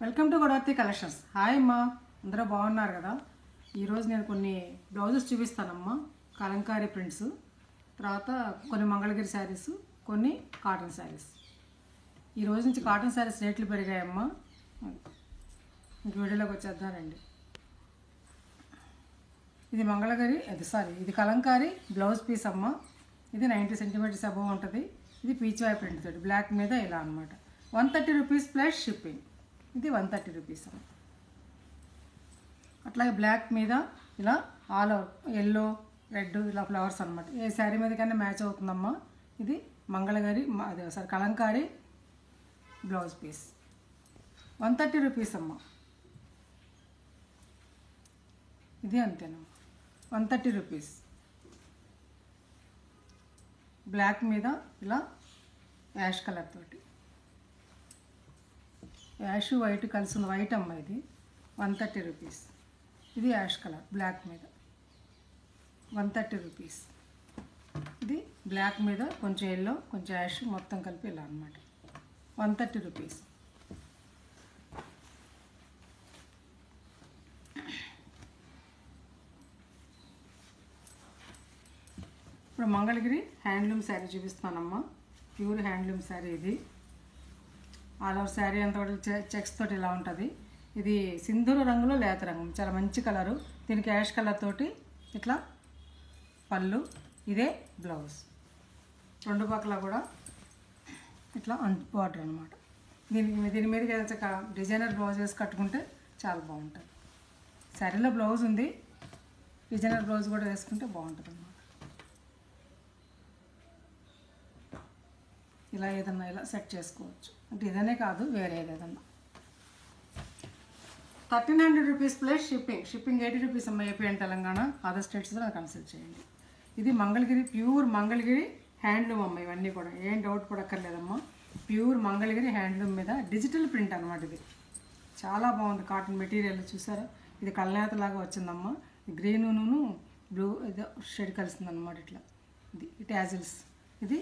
Welcome to Godavarthi collections. Hi అమ్మా, అందరూ బాగున్నారు కదా. ఈరోజు నేను కొన్ని బ్లౌజెస్ చూపిస్తానమ్మా. కలంకారీ ప్రింట్స్, తర్వాత కొన్ని మంగళగిరి శారీస్, కొన్ని కాటన్ శారీస్. ఈరోజు నుంచి కాటన్ శారీస్ రేట్లు పెరిగాయమ్మా. ఇంక వీడియోలోకి వచ్చేద్దానండి. ఇది మంగళగిరి, ఇది కలంకారీ బ్లౌజ్ పీస్ అమ్మ. ఇది 90 సెంటీమీటర్స్ అబవ్ ఉంటుంది. ఇది పీచ్వాయ్ ప్రింట్ తోటి బ్లాక్ మీద ఇలా అనమాట. 130 రూపీస్ ప్లస్ షిప్పింగ్. ఇది 130 రూపీస్ అమ్మ. అట్లాగే బ్లాక్ మీద ఇలా ఆల్ ఓవర్ ఎల్లో, రెడ్ ఇలా ఫ్లవర్స్ అనమాట. ఏ శారీ మీద కన్నా మ్యాచ్ అవుతుందమ్మా. ఇది Mangalagiri kalamkari blouse piece 130 rupees అమ్మ. ఇది అంతేనమ్మా, 130 రూపీస్. బ్లాక్ మీద ఇలా యాష్ కలర్ తోటి, యాష్ వైట్ కలిసి ఉన్న వైట్ అమ్మ. ఇది 130 రూపీస్. ఇది యాష్ కలర్ బ్లాక్ మీద 130 రూపీస్. ఇది బ్లాక్ మీద కొంచెం ఎల్లో, కొంచెం యాష్ మొత్తం కలిపి ఇలా అనమాట. 130 రూపీస్. ఇప్పుడు మంగళగిరి హ్యాండ్లూమ్ శారీ చూపిస్తానమ్మా. Pure handloom sari. ఇది ఆల్ ఓవర్ శారీ అంతా కూడా చెక్స్ తోటి ఇలా ఉంటుంది. ఇది సింధూర రంగులో లేత రంగు, చాలా మంచి కలరు. దీనికి యాష్ కలర్ తోటి ఇట్లా పళ్ళు, ఇదే బ్లౌజ్. రెండు పక్కల కూడా ఇట్లా బార్డర్ అనమాట. దీని మీదకి ఏదైనా డిజైనర్ బ్లౌజ్ వేసి కట్టుకుంటే చాలా బాగుంటుంది. శారీలో బ్లౌజ్ ఉంది, డిజైనర్ బ్లౌజ్ కూడా వేసుకుంటే బాగుంటుంది అన్నమాట. ఇలా ఏదన్నా ఇలా సెట్ చేసుకోవచ్చు. అంటే ఇదనే కాదు, వేరే ఏదన్నా. 1300 రూపీస్ ప్లస్ షిప్పింగ్. 80 రూపీస్ అమ్మ. ఏపీ అండ్ తెలంగాణ, అదర్ స్టేట్స్లో నాకు కన్సల్ట్ చేయండి. ఇది మంగళగిరి, ప్యూర్ మంగళగిరి హ్యాండ్లూమ్ అమ్మ. ఇవన్నీ కూడా ఏం డౌట్ పడక్కర్లేదమ్మా. ప్యూర్ మంగళగిరి హ్యాండ్లూమ్ మీద డిజిటల్ ప్రింట్ అనమాట. ఇది చాలా బాగుంది. కాటన్ మెటీరియల్ చూసారా, ఇది కల్నేతలాగా వచ్చిందమ్మా. గ్రీనును బ్లూ ఏదో షేడ్ కలిసింది అనమాట. ఇట్లా ఇది ట్యాజిల్స్. ఇది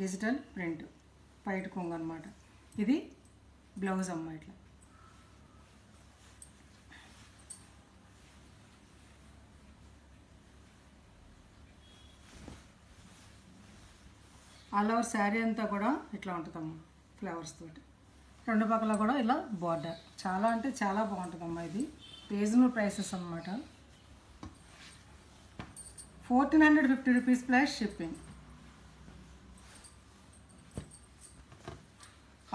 డిజిటల్ ప్రింట్ పైట్ కొంగు అనమాట. ఇది బ్లౌజ్ అమ్మ. ఇట్లా ఆల్ ఓవర్ శారీ అంతా కూడా ఇట్లా ఉంటుందమ్మా, ఫ్లవర్స్ తోటి. రెండు పక్కల కూడా ఇలా బార్డర్. చాలా అంటే చాలా బాగుంటుందమ్మా. ఇది రీజనబుల్ ప్రైసెస్ అన్నమాట. 1450 రూపీస్ ప్లస్ షిప్పింగ్.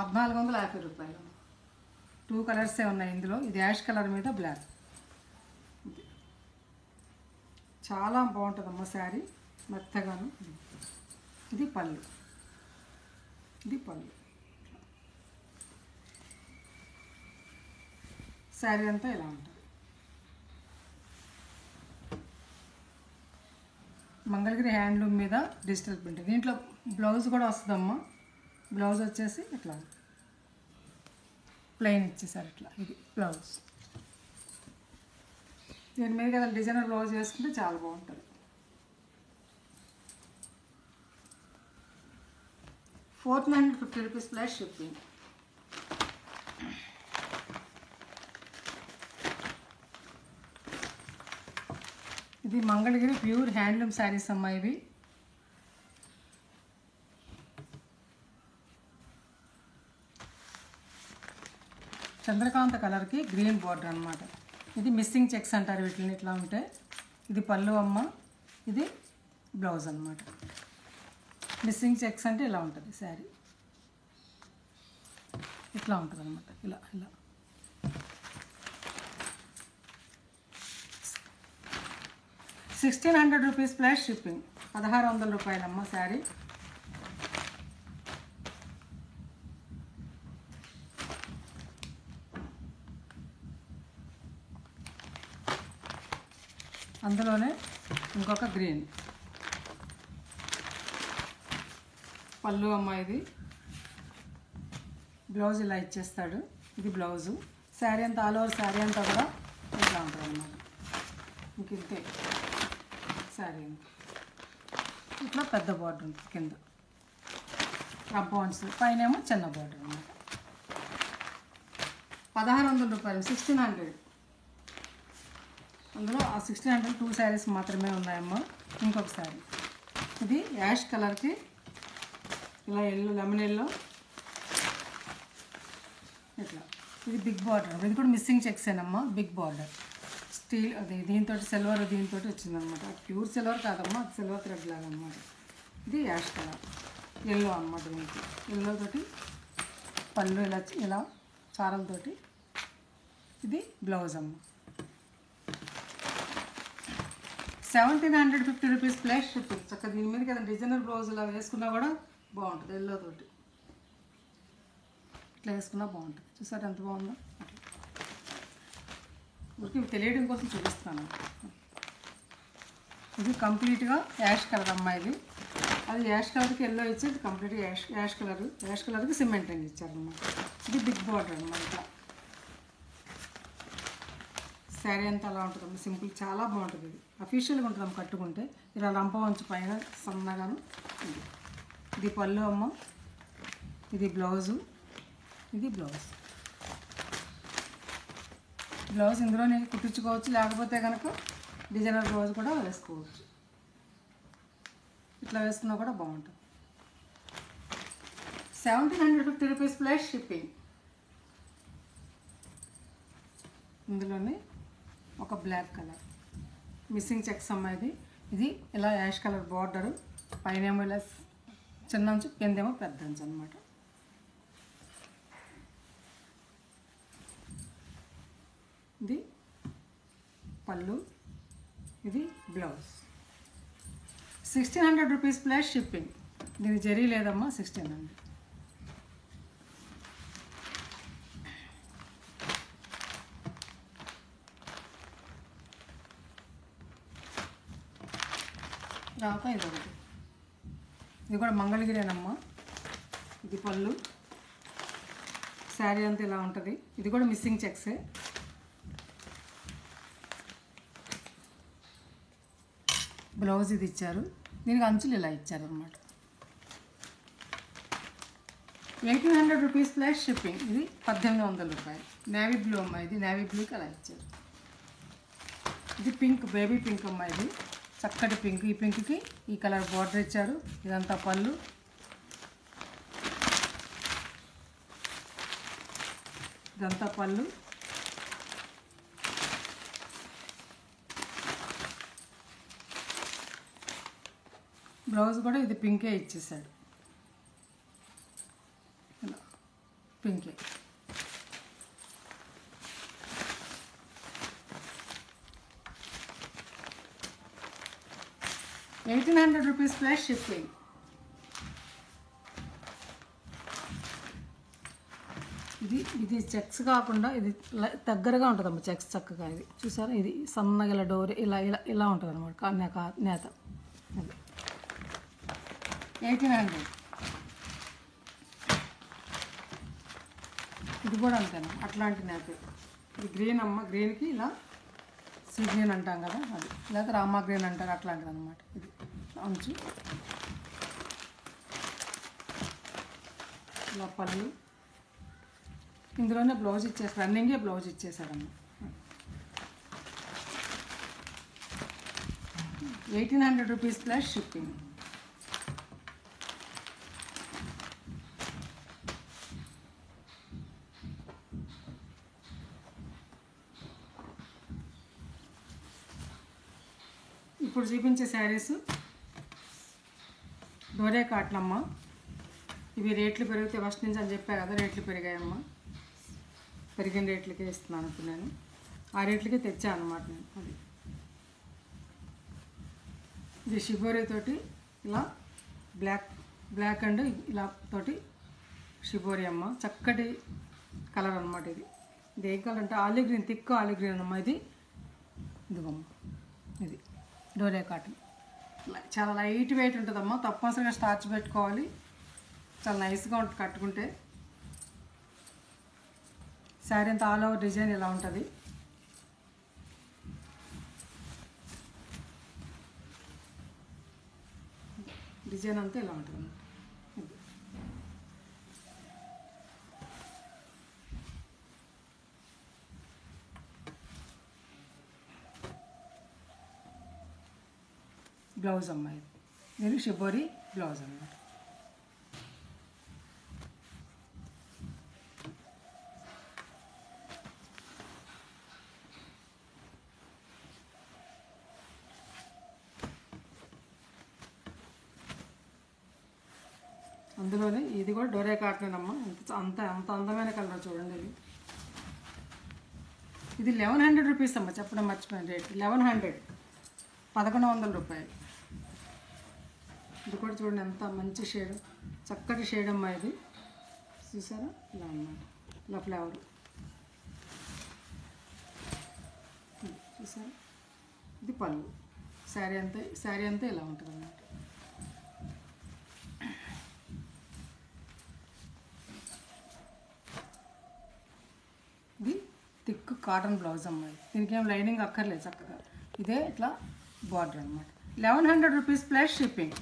1450 రూపాయలు. 2 కలర్సే ఉన్నాయి ఇందులో. ఇది యాష్ కలర్ మీద బ్లాక్. చాలా బాగుంటుందమ్మా శారీ, మెత్తగాను. ఇది పళ్ళు, ఇది పళ్ళు. శారీ అంతా ఇలా ఉంటుంది. మంగళగిరి హ్యాండ్లూమ్ మీద డిజిటల్ ప్రింట్. దీంట్లో బ్లౌజ్ కూడా వస్తుందమ్మా. బ్లౌజ్ వచ్చేసి ఇట్లా ప్లెయిన్ ఇచ్చేసారు ఇట్లా. ఇది బ్లౌజ్. దీని మీద కదా డిజైనర్ బ్లౌజ్ వేసుకుంటే చాలా బాగుంటుంది. 1450 రూపీస్ ప్లస్ షిప్పింగ్. ఇది మంగళగిరి ప్యూర్ హ్యాండ్లూమ్ శారీస్ అమ్మా. ఇవి చంద్రకాంత కలర్కి గ్రీన్ బార్డర్ అనమాట. ఇది మిస్సింగ్ చెక్స్ అంటారు వీటిని. ఇట్లా ఉంటే ఇది పళ్ళు అమ్మ. ఇది బ్లౌజ్ అనమాట. మిస్సింగ్ చెక్స్ అంటే ఇలా ఉంటుంది శారీ. ఇట్లా ఉంటుంది అనమాట. ఇలా ఇలా 1600 రూపీస్ ప్లస్ షిప్పింగ్. 1600 రూపాయలమ్మ శారీ. అందులోనే ఇంకొక గ్రీన్ పళ్ళు అమ్మ. ఇది బ్లౌజ్ ఇలా ఇచ్చేస్తాడు. ఇది బ్లౌజు. శారీ అంతా ఆల్ ఓవర్ శారీ అంతా కూడా ఇట్లా ఉంటుంది అన్నమాట. ఇంక ఇంతే శారీ అంతా. ఇట్లా పెద్ద బార్డర్ ఉంటుంది కింద, రబ్బోన్స్ పైన ఏమో చిన్న బార్డర్ అన్నమాట. 1600 రూపాయలు, 1600. అందులో ఆ 1600 2 శారీస్ మాత్రమే ఉన్నాయమ్మా. ఇంకొక శారీ ఇది యాష్ కలర్కి ఇలా ఎల్లో, లెమన్ ఎల్లో ఇట్లా. ఇది బిగ్ బార్డర్, ఇది కూడా మిస్సింగ్ చెక్సేనమ్మా. బిగ్ బార్డర్ స్టీల్, అది దీంతో సిల్వర్, దీంతో వచ్చిందనమాట. ప్యూర్ సిల్వర్ కాదమ్మా, అది సిల్వర్ థ్రెడ్ లాగా అనమాట. ఇది యాష్ కలర్, ఎల్లో అనమాట. దీనికి ఎల్లో తోటి పళ్ళు ఇలా ఇలా చారలతోటి. ఇది బ్లౌజ్ అమ్మ. 1750 రూపీస్ ప్లస్ షిప్పింగ్. చక్కగా దీని మీద కదా డిజైనర్ బ్లౌజ్ ఇలా వేసుకున్నా కూడా బాగుంటుంది. ఎల్లో తోటి ఇట్లా వేసుకున్నా బాగుంటుంది. చూసారు ఎంత బాగుందో. అట్లా ఊరికి తెలియడం కోసం చూపిస్తాను. ఇది కంప్లీట్గా యాష్ కలర్ అమ్మా. ఇది అది యాష్ కలర్కి ఎల్లో ఇచ్చి, ఇది కంప్లీట్గా యాష్ కలర్కి సిమెంట్ రంగు ఇచ్చారనమాట. ఇది బిగ్ బార్డర్ అనమాట. ఇట్లా శారీ అంతా అలా ఉంటుందమ్మా. సింపుల్, చాలా బాగుంటుంది. ఇది అఫీషియల్గా ఉంటుందమ్మ కట్టుకుంటే. ఇలా రంప వంచు పైన సన్నగాను. ఇది పళ్ళు అమ్మ. ఇది బ్లౌజు. ఇది బ్లౌజ్. బ్లౌజ్ ఇందులోనే కుట్టించుకోవచ్చు, లేకపోతే కనుక డిజైనర్ బ్లౌజ్ కూడా వేసుకోవచ్చు. ఇట్లా వేసుకున్నా కూడా బాగుంటుంది. 1750 రూపీస్ ప్లస్ షిప్పింగ్. ఇందులోనే ఒక బ్లాక్ కలర్ మిస్సింగ్ చెక్స్ అమ్మాయిది. ఇది ఇలా యాష్ కలర్ బార్డరు, పైన ఏమో ఇలా చిన్న అంచు, కిందేమో పెద్ద అంచు అనమాట. ఇది పళ్ళు, ఇది బ్లౌజ్. 1600 rupees plus shipping. దీనికి జరీ లేదమ్మా. 1600. రాక ఇదొకటి. ఇది కూడా మంగళగిరేనమ్మా. ఇది పళ్ళు, శారీ అంతా ఇలా ఉంటుంది. ఇది కూడా మిస్సింగ్ చెక్సే. బ్లౌజ్ ఇది ఇచ్చారు. దీనికి అంచులు ఇలా ఇచ్చారు అనమాట. 1800 రూపీస్ ప్లస్ షిప్పింగ్. ఇది 1800 రూపాయలు. నేవీ బ్లూ అమ్మ. ఇది నేవీ బ్లూకి అలా ఇచ్చారు. ఇది పింక్, బేబీ పింక్ అమ్మ. ఇది చక్కటి పింక్. ఈ పింక్కి ఈ కలర్ బార్డర్ ఇచ్చారు. ఇదంతా పళ్ళు. ఇదంతా పళ్ళు. బ్లౌజ్ కూడా ఇది పింకే ఇచ్చేసాడు. ఇలా పింకే. ₹1800 ప్లస్ షిప్పింగ్. ఇది చెక్స్ కాకుండా ఇది దగ్గరగా ఉంటుందమ్మా. చెక్స్ చక్కగా ఇది చూసారా. ఇది సన్నగా ఇలా డోర్ ఇలా ఇలా ఇలా ఉంటుంది అనమాట. నేత. అది 1800. ఇది కూడా అంతేనా, అట్లాంటి నేత. ఇది గ్రీన్ అమ్మ. గ్రీన్కి ఇలా సీ గ్రీన్ అంటాం కదా, అది లేదా రామా గ్రీన్ అంటారు, అట్లాంటిది అనమాట. ఇది అంచు ఇలా పళ్ళు. ఇందులోనే బ్లౌజ్ ఇచ్చేసారు. రన్నింగే బ్లౌజ్ ఇచ్చేసారమ్మ. 1800 rupees plus shipping. ఇప్పుడు చూపించే శారీస్ డోరే కాట్లమ్మ. ఇవి రేట్లు పెరిగితే ఫస్ట్ నుంచి అని చెప్పా కదా, రేట్లు పెరిగాయమ్మా. పెరిగిన రేట్లకే ఇస్తున్నాను ఇప్పుడు నేను. ఆ రేట్లకే తెచ్చాను అనమాట నేను. అది ఇది షిబోరీ తోటి ఇలా బ్లాక్ అండ్ ఇలా తోటి షిబోరీ అమ్మ. చక్కటి కలర్ అనమాట. ఇది ఏం కలర్ అంటే olive green, thick olive green అమ్మ. ఇదిగమ్మ. ఇది డోరే కాటన్. చాలా లైట్ వెయిట్ ఉంటుందమ్మా. తప్పనిసరిగా స్టార్చ్ పెట్టుకోవాలి. చాలా నైస్గా ఉంటుంది కట్టుకుంటే. శారీ అంతా ఆల్ ఓవర్ డిజైన్ ఇలా ఉంటుంది. డిజైన్ అంతా ఇలా ఉంటుంది. బ్లౌజ్ అమ్మ ఇది. దీనికి షిబోరి బ్లౌజ్ అన్నమాట. అందులోనే ఇది కూడా డోరే కాటన్ అమ్మ. అంత అందమైన కలర్ చూడండి. ఇది 1100 రూపీస్ అమ్మ. చెప్పడం మర్చిపోయాను రేట్. 1100, 1100 రూపాయలు. ఇది కూడా చూడండి ఎంత మంచి షేడ్, చక్కటి షేడ్ అమ్మ ఇది. చూసారా ఇలా అన్నమాట, ఇలా ఫ్లేవర్ చూసారా. ఇది పళ్ళు. శారీ అంతా ఇలా ఉంటుంది అన్నమాట. ఇది థిక్ కాటన్ బ్లౌజ్ అమ్మాయి. దీనికి ఏం లైనింగ్ అక్కర్లేదు, చక్కగా ఇదే ఇట్లా బార్డర్ అనమాట. 1100 రూపీస్ ప్లస్ షిప్పింగ్.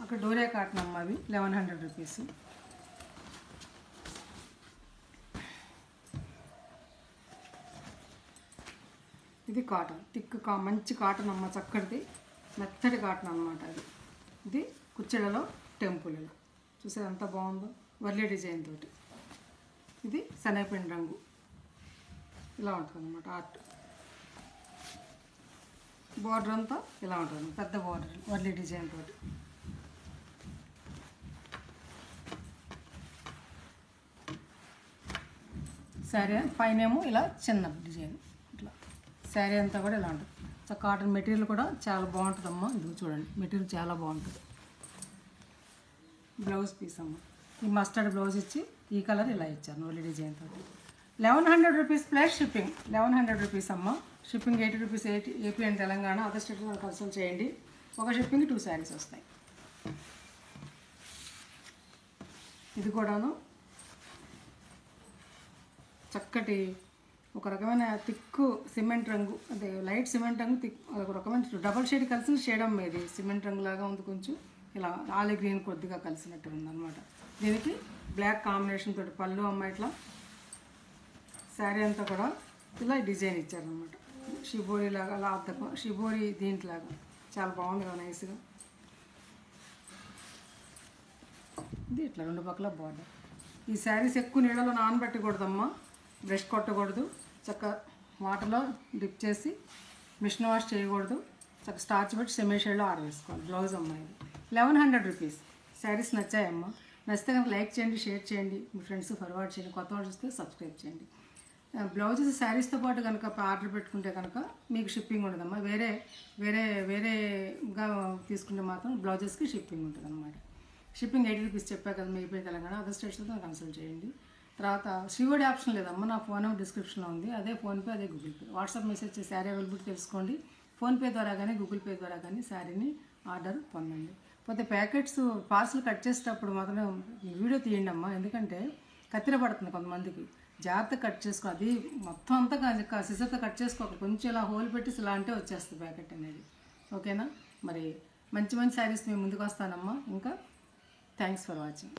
అక్కడ డోరే కాటన్ అమ్మ, అవి 1100 రూపీస్. ఇది కాటన్, థిక్ మంచి కాటన్ అమ్మ, చక్కటిది మెత్తటి కాటన్ అనమాట. ఇది కుచ్చెలలో టెంపుల్ ఇలా చూసారు ఎంత బాగుందో, వర్లీ డిజైన్ తోటి. ఇది శనగపిండి రంగు ఇలా ఉంటుంది అన్నమాట. ఆర్ట్ బార్డర్ అంతా ఇలా ఉంటుంది, పెద్ద బార్డర్ వర్లీ డిజైన్ తోటి. శారీ పైన ఏమో ఇలా చిన్న డిజైన్ ఇట్లా. శారీ అంతా కూడా ఇలా ఉంటుంది. కాటన్ మెటీరియల్ కూడా చాలా బాగుంటుందమ్మా. ఇది చూడండి, మెటీరియల్ చాలా బాగుంటుంది. బ్లౌజ్ పీస్ అమ్మ. ఈ మస్టర్డ్ బ్లౌజ్ ఇచ్చి ఈ కలర్ ఇలా ఇచ్చారు నోలి డిజైన్ తోటి. 1100 రూపీస్ ప్లస్ షిప్పింగ్. 1100 రూపీస్ అమ్మ. Shipping 80 rupees. AP and Telangana other స్టేట్లో కన్సల్ట్ చేయండి. ఒక షిప్పింగ్ 2 శారీస్ వస్తాయి. ఇది కూడాను చక్కటి ఒక రకమైన థిక్ సిమెంట్ రంగు, అదే లైట్ సిమెంట్ రంగు, థిక్ ఒక రకమైన డబల్ షేడ్ కలిసిన షేడ్ అమ్మ. ఇది సిమెంట్ రంగు లాగా ఉంది, కొంచెం ఇలా ఆలివ్ గ్రీన్ కొద్దిగా కలిసినట్టు ఉందన్నమాట. దీనికి బ్లాక్ కాంబినేషన్ తోటి పళ్ళు అమ్మ. ఇట్లా శారీ అంతా కూడా ఇలా డిజైన్ ఇచ్చారనమాట. షిబోరి లాగా అలా అద్దకం, షిబోరి దీంట్లాగా చాలా బాగుంది కదా, నైస్గా. ఇది ఇట్లా 2 పక్కల బార్డర్. ఈ శారీస్ ఎక్కువ నీళ్ళలో నానబెట్టకూడదమ్మా, బ్రష్ కొట్టకూడదు, చక్క వాటర్లో డిప్ చేసి మిషన్ వాష్ చేయకూడదు, చక్క స్టార్చ్ పెట్టి సెమీ షేడ్లో ఆరవేసుకోవాలి. బ్లౌజ్ అమ్మ ఇది 1100 రూపీస్. శారీస్ నచ్చాయమ్మా. నచ్చితే కనుక లైక్ చేయండి, షేర్ చేయండి, మీ ఫ్రెండ్స్ ఫార్వర్డ్ చేయండి, కొత్త వాళ్ళు చూస్తే సబ్స్క్రైబ్ చేయండి. బ్లౌజెస్ శారీస్తో పాటు కనుక ఆర్డర్ పెట్టుకుంటే కనుక మీకు షిప్పింగ్ ఉండదమ్మా. వేరేగా తీసుకుంటే మాత్రం బ్లౌజెస్కి షిప్పింగ్ ఉంటుంది అనమాట. షిప్పింగ్ 80 రూపీస్ చెప్పా కదా, మీ తెలంగాణ అదర్ స్టేట్స్తో కన్సల్ట్ చేయండి. తర్వాత సిఓడి ఆప్షన్ లేదమ్మా. నా ఫోన్ నెంబర్ డిస్క్రిప్షన్లో ఉంది. అదే ఫోన్పే, అదే గూగుల్ పే. వాట్సాప్ మెసేజ్ చేసి శారీ అవైలబిలిటీ తెలుసుకోండి. ఫోన్పే ద్వారా కానీ గూగుల్ పే ద్వారా కానీ శారీని ఆర్డర్ పొందండి. పోతే ప్యాకెట్స్ పార్సల్ కట్ చేసేటప్పుడు మాత్రం వీడియో తీయండి అమ్మా, ఎందుకంటే కత్తిర పడుతుంది కొంతమందికి. జాగ్రత్త కట్ చేసుకో, అది మొత్తం అంతా సిజర్తో కట్ చేసుకోక కొంచెం ఇలా హోల్ పెట్టి ఇలా అంటే వచ్చేస్తుంది ప్యాకెట్ అనేది. ఓకేనా? మరి మంచి శారీస్ మేము ముందుకు వస్తానమ్మా. ఇంకా థ్యాంక్స్ ఫర్ వాచింగ్.